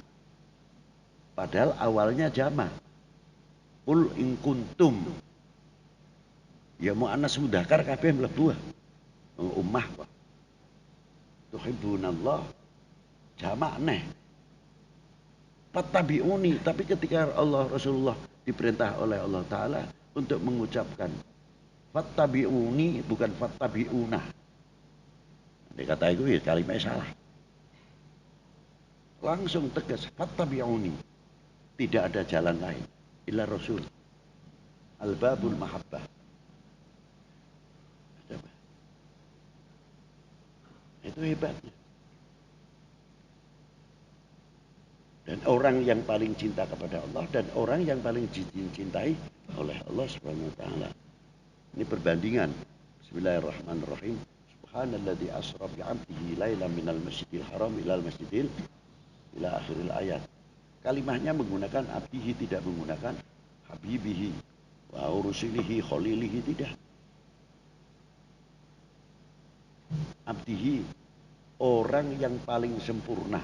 Padahal awalnya jamak. Qul in kuntum. Ya mu'annas mudzakkar kabeh mlebu. Ummah kok. Tuhibbunallah jamak neh. Fattabi'uni, tapi ketika Allah Rasulullah diperintah oleh Allah Ta'ala untuk mengucapkan fattabi'uni bukan fattabi'una. Dia kata itu ya kalimatnya salah. Langsung tegas fattabi'uni. Tidak ada jalan lain illa Rasul. Al-babul mahabbah. Itu hebatnya. Dan orang yang paling cinta kepada Allah dan orang yang paling dicintai oleh Allah Subhanahu wa taala. Ini perbandingan. Bismillahirrahmanirrahim. Subhanalladzi asra bi 'abdihi lailan minal masjidil haram ilal masjidil ila akhiril ayat. Kalimahnya menggunakan abdihi, tidak menggunakan habibihi wa rusulihi khalilihi, tidak. Abdihi, orang yang paling sempurna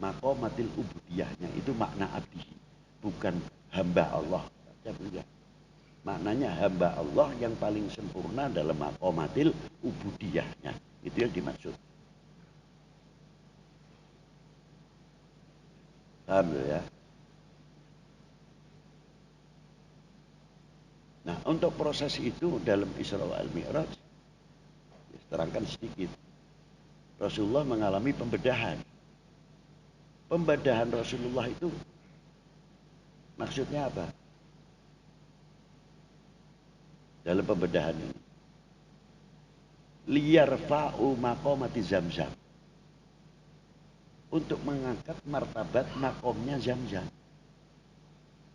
maqamatil ubudiyahnya, itu makna abdihi, bukan hamba Allah. Maknanya hamba Allah yang paling sempurna dalam maqamatil ubudiyahnya, itu yang dimaksud. Paham ya? Nah, untuk proses itu dalam Isra wal Mi'raj terangkan sedikit. Rasulullah mengalami pembedahan. Pembedahan Rasulullah itu maksudnya apa? Dalam pembedahan ini, liyarfa'u maqamati Zamzam, untuk mengangkat martabat makomnya Zamzam.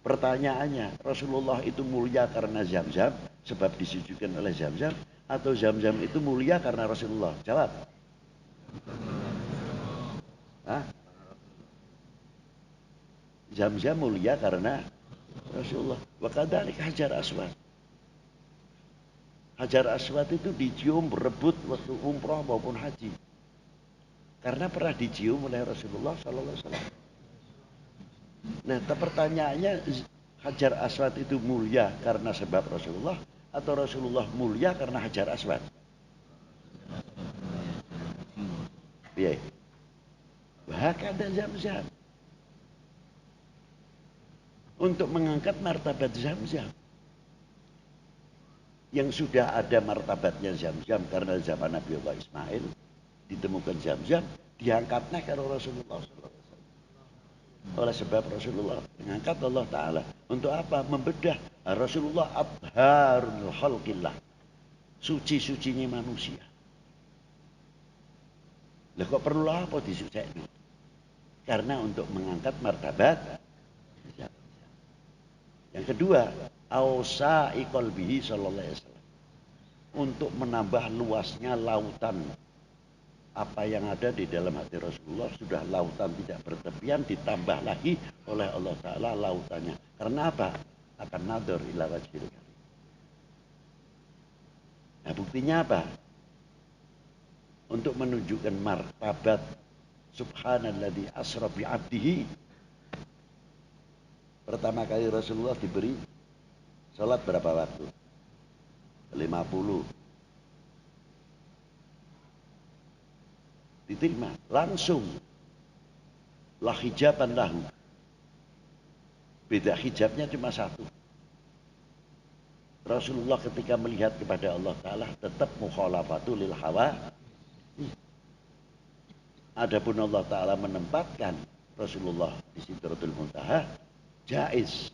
Pertanyaannya, Rasulullah itu mulia karena Zamzam, sebab disucikan oleh Zamzam, atau Zamzam itu mulia karena Rasulullah? Jawab. Hah? Zamzam mulia karena Rasulullah. Wa kadzalika Hajar Aswad. Hajar Aswad itu dicium berebut waktu umrah maupun haji. Karena pernah dicium oleh Rasulullah SAW. Nah, pertanyaannya, Hajar Aswad itu mulia karena sebab Rasulullah, atau Rasulullah mulia karena Hajar Aswad? Iya. Bahkan ada Zamzam. Untuk mengangkat martabat Zamzam. Yang sudah ada martabatnya Zamzam karena zaman Nabi Allah Ismail ditemukan Zamzam, diangkatnya kalau Rasulullah SAW. Oleh sebab Rasulullah mengangkat Allah Ta'ala. Untuk apa? Membedah. Rasulullah abharul khalqillah, suci-sucinya manusia. Lah kok perlu apa disucikan? Karena untuk mengangkat martabat. Yang kedua, ausa'i qalbihi sallallahu alaihi wasallam, untuk menambah luasnya lautan. Apa yang ada di dalam hati Rasulullah sudah lautan tidak bertepian, ditambah lagi oleh Allah Ta'ala lautannya. Karena apa? Akan nadhar ila wajhil karim. Nah, buktinya apa? Untuk menunjukkan martabat subhanalladzi asra bi 'abdihi. Pertama kali Rasulullah diberi salat berapa waktu? 50. Diterima langsung, la hijaban lahu, beda hijabnya cuma satu. Rasulullah ketika melihat kepada Allah Ta'ala tetap mukhalafatu lil hawa. Adapun Allah Ta'ala menempatkan Rasulullah di Sidratul Muntaha, jaiz.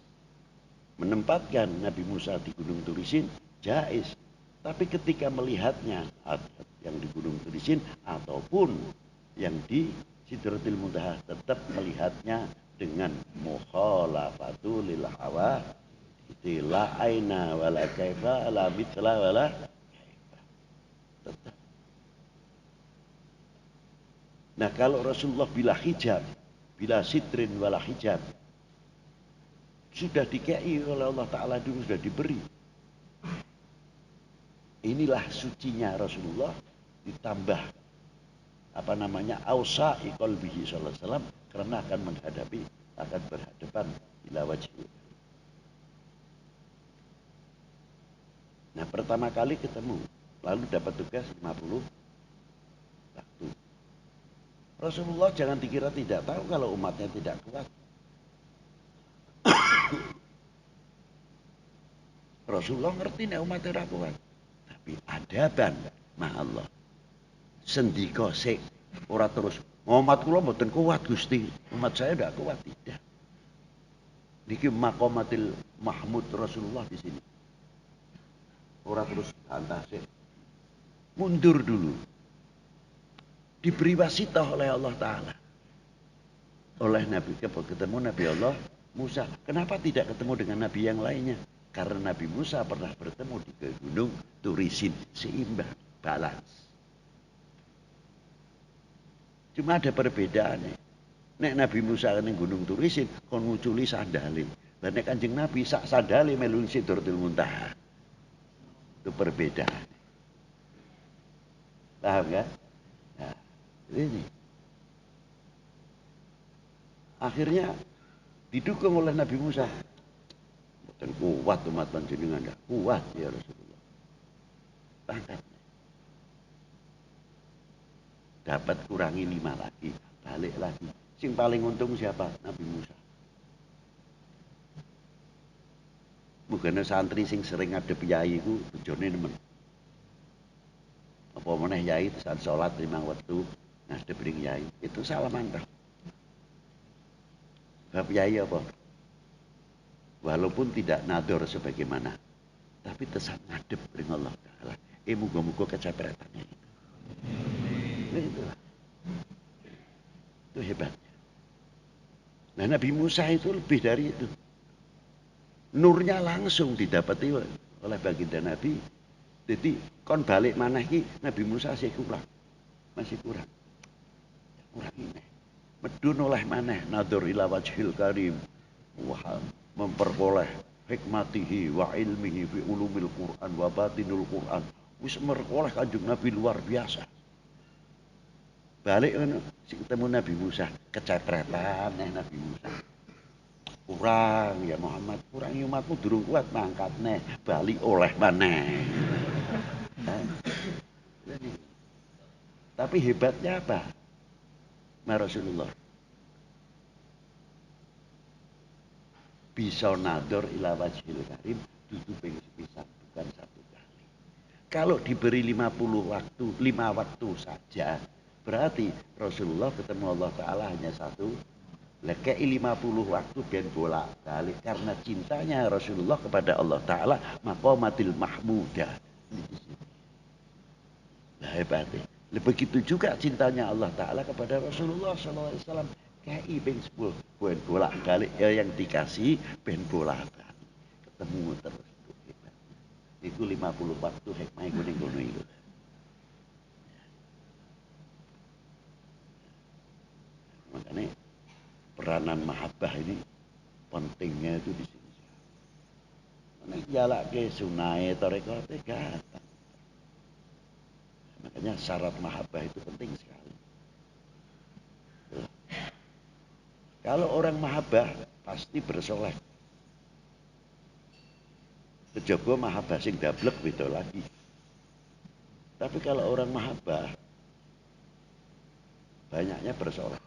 Menempatkan Nabi Musa di Gunung Turisin, jaiz. Tapi ketika melihatnya yang di Gunung Turisin ataupun yang di Sidratul Muntaha, tetap melihatnya dengan mukhalafatu lil hawa. La aina wala kaifa la mithla wala kaifa. Tetap. Nah kalau Rasulullah bila hijab, bila sitrin wala hijab, sudah dikei oleh Allah Ta'ala dulu, sudah diberi. Inilah sucinya Rasulullah, ditambah ausa'i qalbihi sallallahu alaihi wasallam, karena akan berhadapan ila wajhi. Nah pertama kali ketemu, lalu dapat tugas 50 waktu. Rasulullah jangan dikira tidak tahu kalau umatnya tidak kuat. Rasulullah ngerti nek umatnya tidak kuat. Tapi adaban ma Allah. Sendika sik, ora terus umat kula mboten kuat Gusti. Umat saya tidak kuat, tidak. Niki maqamatil Mahmud Rasulullah di sini. Ora terus bantah sik. Mundur dulu. Diberi wasitah oleh Allah Ta'ala. Oleh Nabi, ketemu Nabi Allah Musa. Kenapa tidak ketemu dengan Nabi yang lainnya? Karena Nabi Musa pernah bertemu di gunung Turisin. Seimbang, balance. Cuma ada perbedaannya. Nek Nabi Musa ning gunung Turisin kon nguculi sandale. Lah nek Kanjeng Nabi sak sandale melu Sidratul Muntaha. Itu perbedaan. Paham kan? Nah, ini. Akhirnya didukung oleh Nabi Musa. Dan kuat umat panjenengan, enggak kuat ya Rasulullah. Angkat. Dapat kurangi 5 lagi, balik lagi. Sing paling untung siapa? Nabi Musa. Mugane santri sing sering ngadep yai iku bojone nemen. Apa meneh yai saat salat 5 waktu ngadep ring yai, itu salah mantap. Bab yai apa? Walaupun tidak nador sebagaimana, tapi tetap ngadep ring Allah Ta'ala. Muga-muga kecapretannya itu. Itu hebatnya. Nah Nabi Musa itu lebih dari itu. Nurnya langsung didapati oleh baginda Nabi. Jadi kon balik maneh iki Nabi Musa masih kurang. Kurang ini. Medun oleh maneh nador ila wajhil karim. Wah, memperoleh hikmatihi wa ilmihi fi ulumil Quran wa batinul Quran. Wis merkoleh Kanjeng Nabi luar biasa. Balik kan ketemu Nabi Musa, kecepretan Nabi Musa. Kurang ya Muhammad, kurang umatmu durung kuat mangkat balik oleh maneh. Tapi hebatnya apa? Rasulullah bisa nador ila wajhil karim dudu ping sepisan, bukan 1 kali. Kalau diberi 50 waktu, 5 waktu saja, berarti Rasulullah ketemu Allah Ta'ala hanya 1. Lekei 50 waktu ben bolak balik karena cintanya Rasulullah kepada Allah Ta'ala, maqamatil mahmudah. Nah hebatnya. Begitu juga cintanya Allah Ta'ala kepada Rasulullah SAW. Kei ben 10 ben bolak balik ya, yang dikasih ben bolak balik. Ketemu terus. Itu 50 waktu hikmah gono-gono itu. Makanya peranan mahabbah ini pentingnya itu di sini. Karena jalak ke sunai tarekat gampang. Makanya syarat mahabbah itu penting sekali. Kalau orang mahabbah pasti bersoleh. Kejaba mahabbah sing dablek beda lagi. Tapi kalau orang mahabbah banyaknya bersoleh.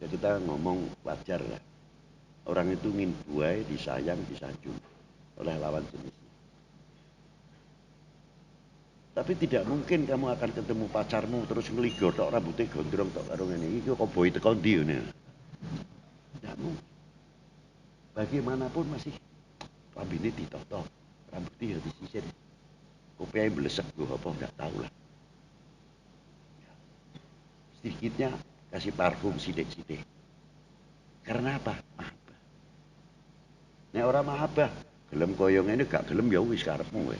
Ya kita ngomong wajar lah. Orang itu ingin buai, disayang, disanjung oleh lawan jenisnya. Tapi tidak mungkin kamu akan ketemu pacarmu terus ngeligo tok rambutnya gondrong tok karo ngene iki kok boy teko ndi ngene. Tidak mungkin. Bagaimanapun masih rambutnya ditotok, rambutnya ya disisir. Kopiahnya belesek gue apa enggak tahu lah. Sedikitnya kasih parfum sidik-sidik. Karena apa? Mahabbah. Nah orang mahabbah Gelem koyo ngene gak gelem ya wis karepmu kowe.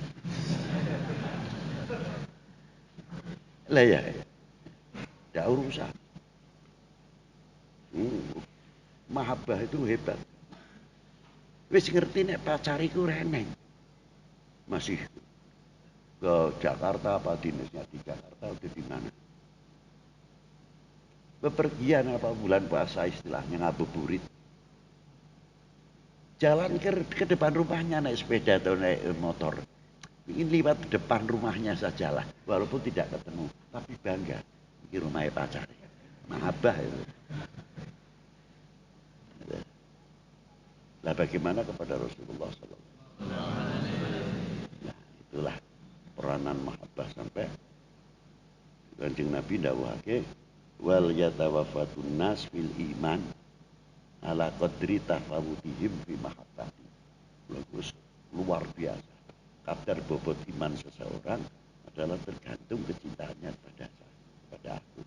Lah ya, ndak urusan. Mahabbah itu hebat. Wis ngerti nek pacar iku reneng. Masih ke Jakarta apa dinasnya di Jakarta udah di mana? Bepergian apa bulan puasa istilahnya ngabuburit. Jalan ke depan rumahnya naik sepeda atau naik motor. Ingin lewat depan rumahnya sajalah, walaupun tidak ketemu, tapi bangga. Ini rumahnya pacar. Mahabbah itu. Lah bagaimana kepada Rasulullah SAW? Nah, itulah peranan mahabbah sampai Kanjeng Nabi dawuhake wal yatawaffatun nas fil iman ala qadri tafawutihim fi mahabbati. Bagus, luar biasa. Kadar bobot iman seseorang adalah tergantung kecintaannya pada aku.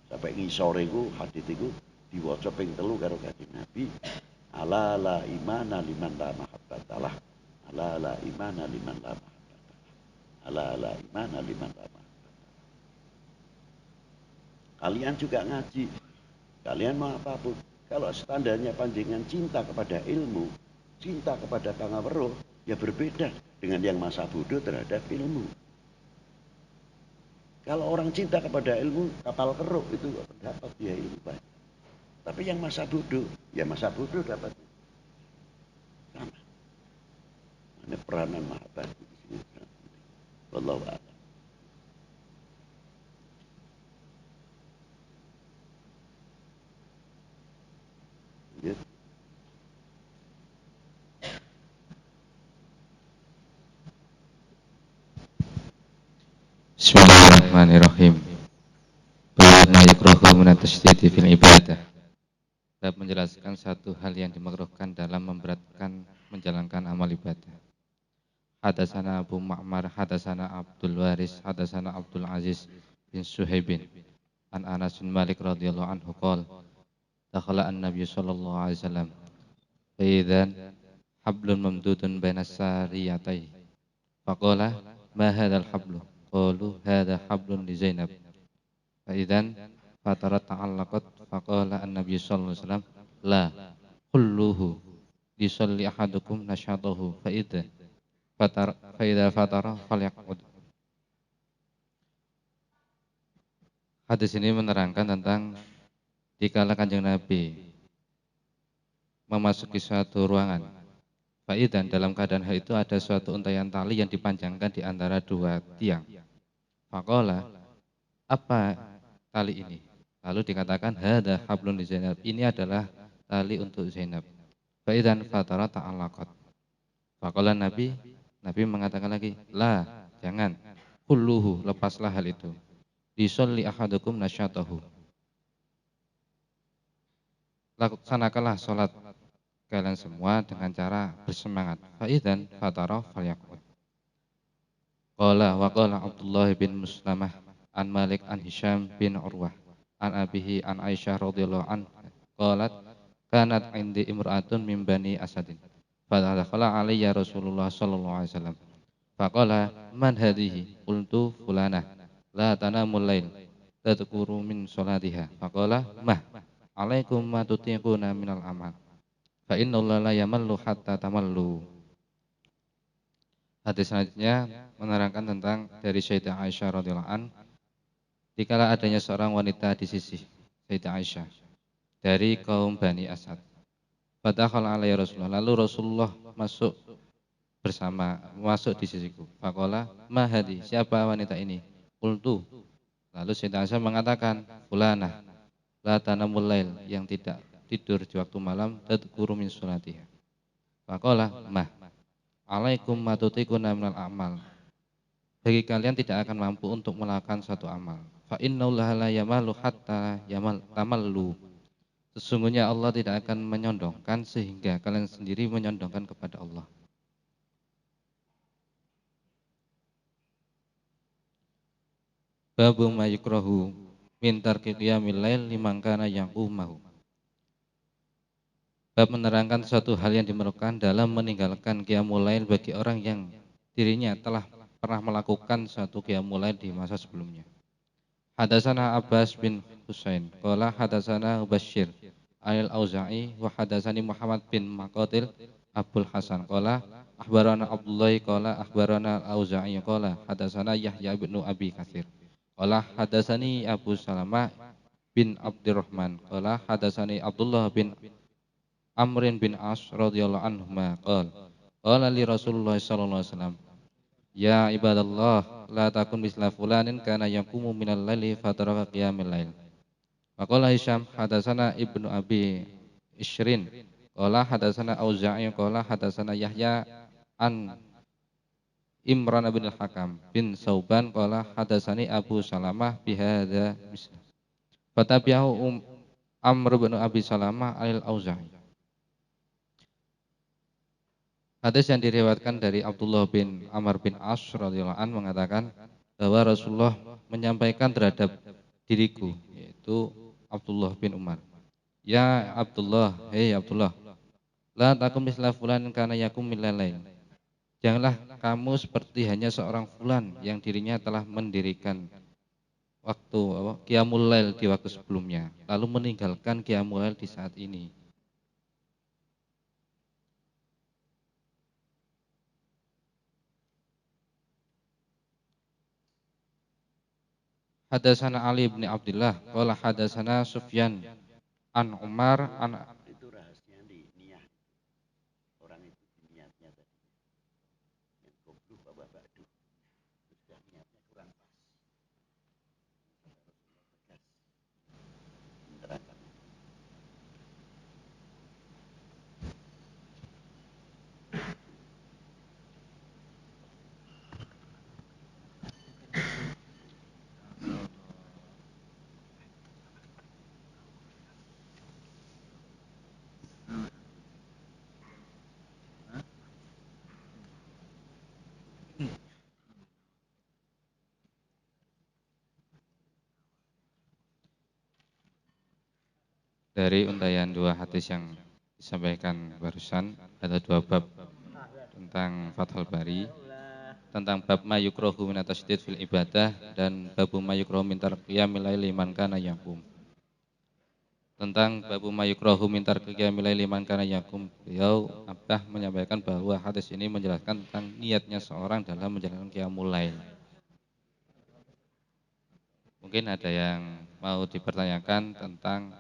Sampai ngisore iku hadits iku diwaca ping 3 karo Kanjeng Nabi. Ala la imana liman la mahabbatalah. Ala la imana liman la mahabbatalah. Ala la imana liman la mahabbatalah. Kalian juga ngaji. Kalian mau apapun. Kalau standarnya panjenengan cinta kepada ilmu, cinta kepada pangaweruh, ya berbeda dengan yang masa bodoh terhadap ilmu. Kalau orang cinta kepada ilmu, kapal keruk itu dapat dia ilmu banyak. Tapi yang masa bodoh, ya masa bodoh dapat. Sama. Ini peranan mahabbah di sini. Wallahu a'lam. Ya. Bismillahirrahmanirrahim. Bab ma yukrahu min at-tasydid fil ibadah. Bab menjelaskan satu hal yang dimakruhkan dalam memberatkan menjalankan amal ibadah. Hadatsana Abu Ma'mar, hadatsana Abdul Waris, hadatsana Abdul Aziz bin Suhaibin. An Anas bin Malik radhiyallahu anhu qala dakhala an-nabiy sallallahu alaihi wasallam fa idzan hablun mamdudun baina sariyatayhi. Faqala ma hadzal hablu? Qalu hadza hablun li Zainab. Fa idzan fatarat ta'allaqat faqala an-nabiy sallallahu alaihi wasallam la kulluhu yusalli ahadukum nasyatahu fa idza fatara falyaqud. Hadis ini menerangkan tentang dikala Kanjeng Nabi memasuki suatu ruangan, faidan dalam keadaan hal itu ada suatu untayan tali yang dipanjangkan di antara dua tiang. Faqala, apa tali ini? Lalu dikatakan hadza hablun li Zainab. Ini adalah tali untuk Zainab. Faidan fatara ta'allaqat. Faqala Nabi mengatakan lagi, la, jangan. Kulluhu, lepaslah hal itu. Yusolli ahadukum nasyatahu. Laksanakanlah sholat kalian semua dengan cara bersemangat. Faidan fatara falyaqud. Qala wa qala Abdullah bin Muslamah an Malik an Hisham bin Urwah an abihi an Aisyah radhiyallahu anha qalat kanat indi imra'atun min bani Asadin fadakhala alayya Rasulullah sallallahu alaihi wasallam faqala man hadhihi qultu fulanah la tanamul lail tadhkuru min salatiha faqala mah alaikum ma tutiquna minal amal fa innallaha la yamallu hatta tamallu. Hadis selanjutnya menerangkan tentang dari Sayyidah Aisyah radhiyallahu an, dikala adanya seorang wanita di sisi Sayyidah Aisyah dari kaum Bani Asad. Fadakhala alaihi Rasulullah, lalu Rasulullah masuk di sisiku. Faqala, ma hadi, siapa wanita ini? Qultu. Lalu Sayyidah Aisyah mengatakan, fulanah la tanamul lail, yang tidak tidur di waktu malam, tadhkuru min salatiha. Faqala, mah alaikum matutikuna minal amal. Bagi kalian tidak akan mampu untuk melakukan satu amal. Fa innallaha la yamalu hatta tamallu. Sesungguhnya Allah tidak akan menyondongkan sehingga kalian sendiri menyondongkan kepada Allah. Babu ma yukrahu min tarki qiyamil lail liman kana yaqumahu. Bab menerangkan suatu hal yang dimerlukan dalam meninggalkan qiyamul lail bagi orang yang dirinya telah pernah melakukan suatu qiyamul lail di masa sebelumnya. Hadatsana Abbas bin Husain qala hadatsana Bashir al-Auza'i wa hadatsani Muhammad bin Maqatil Abdul Hasan qala akhbarana Abdullah qala akhbarana al-Auza'i qala hadatsana Yahya bin Abi Katsir qala hadatsani Abu Salamah bin Abdurrahman qala hadatsani Abdullah bin Amrin bin As radhiyallahu anhuma qala li Rasulullah sallallahu alaihi wasallam ya ibadallah la takun misla fulanin kana yaqumu minal laili fataraka qiyamil lail. Wa qala Hisham hadatsana Ibnu Abi Ishrin qala hadatsana Auza'i qala hadatsana Yahya an Imran bin al-Hakam bin Sauban qala hadatsani Abu Salamah bihadza mislah. Fatabi'ahu Amr bin Abi Salamah al-Auza'i. Hadis yang diriwayatkan dari Abdullah bin Amr bin As radhiyallahu an mengatakan bahwa Rasulullah menyampaikan terhadap diriku, yaitu Abdullah bin Umar. Ya Abdullah, hei Abdullah, la takum misla fulan kana yakum millal lail. Janganlah kamu seperti hanya seorang fulan yang dirinya telah mendirikan waktu qiyamul lail di waktu sebelumnya, lalu meninggalkan qiyamul lail di saat ini. Hadatsana Ali bin Abdullah qala hadatsana Sufyan an Umar an Itu rahasia di niat. Orang itu niatnya tadi. Yang goblok bapak-bapak sudah niatnya kurang pas. Tegas. Menerangkan. dari untayan dua hadis yang disampaikan barusan ada dua bab tentang Fathul Bari, tentang bab ma yukrahu min tasydid fil ibadah dan bab ma yukrahu min tarqiyamil laili man kana yaqum. Tentang bab ma yukrahu min tarqiyamil laili man kana yaqum, beliau Abdah menyampaikan bahwa hadis ini menjelaskan tentang niatnya seorang dalam menjalankan qiyamul lail. Mungkin ada yang mau dipertanyakan tentang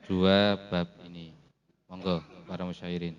dua bab ini. Monggo para musyairin.